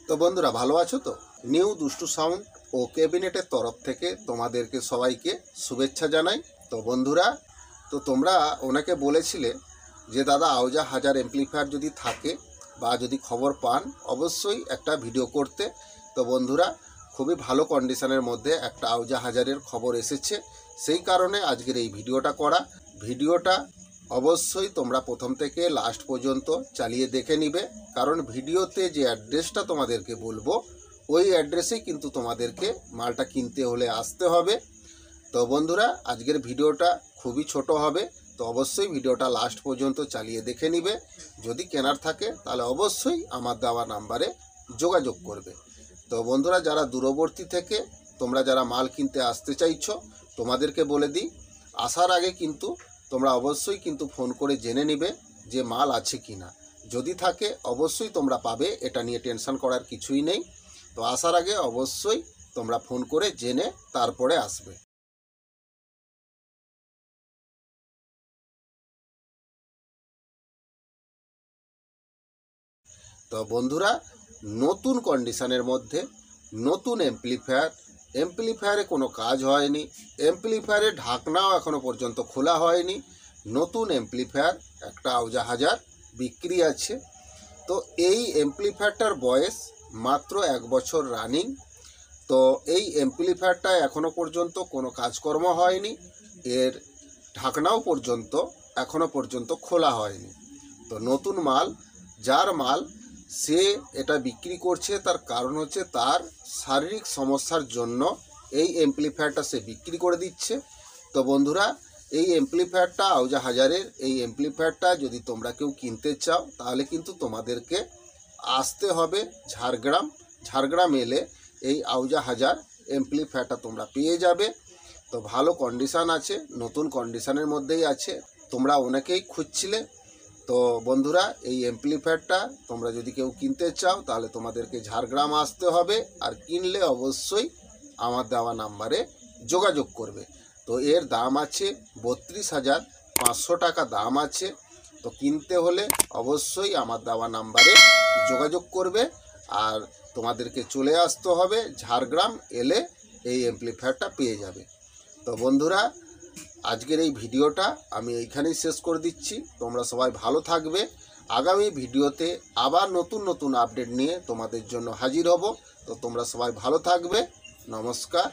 তো বন্ধুরা ভালো আছো তো? নিউ দুষ্টু সাউন্ড ও ক্যাবিনেটের তরফ থেকে তোমাদেরকে সবাইকে শুভেচ্ছা জানাই। তো বন্ধুরা, তোমরা ওনাকে বলেছিলে যে দাদা আউজা হাজার এমপ্লিফায়ার যদি থাকে বা যদি খবর পান অবশ্যই একটা ভিডিও করতে। তো বন্ধুরা, খুবই ভালো কন্ডিশনের মধ্যে একটা আউজা হাজারের খবর এসেছে, সেই কারণে আজকের এই ভিডিওটা করা। ভিডিওটা অবশ্যই তোমরা প্রথম থেকে লাস্ট পর্যন্ত চালিয়ে দেখে নিবে, কারণ ভিডিওতে যে অ্যাড্রেসটা তোমাদেরকে বলবো ওই অ্যাড্রেসেই কিন্তু তোমাদেরকে মালটা কিনতে হলে আসতে হবে। তো বন্ধুরা, আজকের ভিডিওটা খুবই ছোট হবে, তো অবশ্যই ভিডিওটা লাস্ট পর্যন্ত চালিয়ে দেখে নিবে। যদি কেনার থাকে তাহলে অবশ্যই আমার দেওয়া নাম্বারে যোগাযোগ করবে। তো বন্ধুরা, যারা দূরবর্তী থেকে তোমরা যারা মাল কিনতে আসতে চাইছো, তোমাদেরকে বলে দিই, আসার আগে কিন্তু তোমরা অবশ্যই কিন্তু ফোন করে জেনে নিবে যে মাল আছে কি না। যদি থাকে অবশ্যই তোমরা পাবে, এটা নিয়ে টেনশন করার কিছুই নেই। তো আসার আগে অবশ্যই তোমরা ফোন করে জেনে তারপরে আসবে। তো বন্ধুরা, নতুন কন্ডিশনের মধ্যে নতুন এমপ্লিফায়ারে কোনো কাজ হয়নি, এমপ্লিফায়ারের ঢাকনাও এখনও পর্যন্ত খোলা হয়নি। নতুন এমপ্লিফায়ার একটা আউজা হাজার বিক্রি আছে। তো এই এমপ্লিফায়ারটার বয়স মাত্র 1 বছর রানিং। তো এই এমপ্লিফায়ারটা এখনও পর্যন্ত কোনো কাজকর্ম হয়নি, এর ঢাকনাও পর্যন্ত এখনও পর্যন্ত খোলা হয়নি। তো নতুন মাল, যার মাল সে এটা বিক্রি করছে, তার কারণ হচ্ছে তার শারীরিক সমস্যার জন্য এই এমপ্লিফায়ারটা সে বিক্রি করে দিচ্ছে। তো বন্ধুরা, এই এমপ্লিফায়ারটা আউজা হাজারের এই এমপ্লিফায়ারটা যদি তোমরা কেউ কিনতে চাও তাহলে কিন্তু তোমাদেরকে আসতে হবে ঝাড়গ্রাম এলে এই আউজা হাজার এমপ্লিফায়ারটা তোমরা পেয়ে যাবে। তো ভালো কন্ডিশান আছে, নতুন কন্ডিশানের মধ্যেই আছে, তোমরা অনেকেই খুঁজছিলে। তো বন্ধুরা, এই এমপ্লিফায়ারটা তোমরা যদি কেউ কিনতে চাও তাহলে তোমাদেরকে ঝাড়গ্রাম আসতে হবে, আর কিনলে অবশ্যই আমার দেওয়া নাম্বারে যোগাযোগ করবে। তো এর দাম আছে 32,500 টাকা দাম আছে। তো কিনতে হলে অবশ্যই আমার দেওয়া নাম্বারে যোগাযোগ করবে, আর তোমাদেরকে চলে আসতে হবে ঝাড়গ্রাম, এলে এই এমপ্লিফায়ারটা পেয়ে যাবে। তো বন্ধুরা, আজকের এই ভিডিওটা আমি এইখানেই শেষ করে দিচ্ছি। তোমরা সবাই ভালো থাকবে। আগামী ভিডিওতে আবার নতুন আপডেট নিয়ে তোমাদের জন্য হাজির হব। তো তোমরা সবাই ভালো থাকবে। নমস্কার।